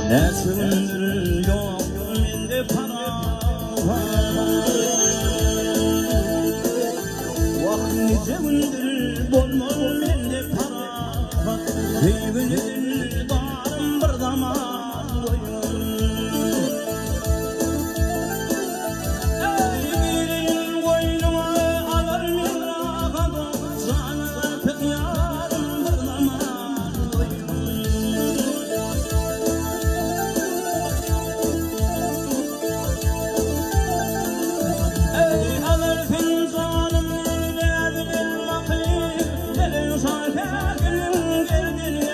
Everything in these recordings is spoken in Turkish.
Nesindir yok mende para Vah nice gündür bolmaz mende para Sevgilir darım bir zaman koyun Eğilin koynuma alır mirakadı Sana pek yarım bir zaman koyun Ey alır fincanım nedir makir Gelin sakin geldin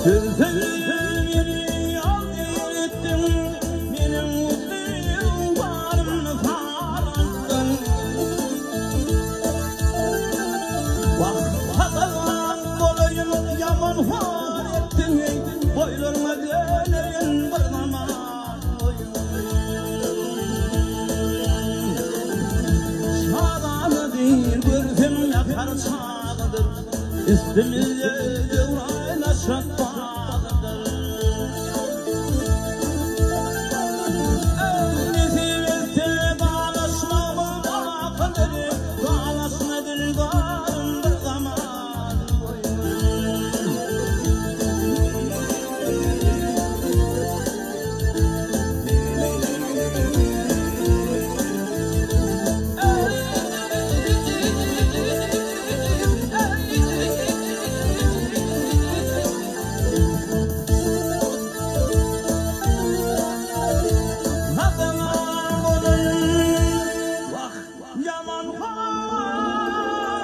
Sözlerimi al ettim, benim mutluyum varım sağlandın. Vaktadan dolayım yaman var ettin, boylarıma döneyin bir zaman Şadanı değil gözüm yakar sağlıdır, üstümüzde devrayla şattı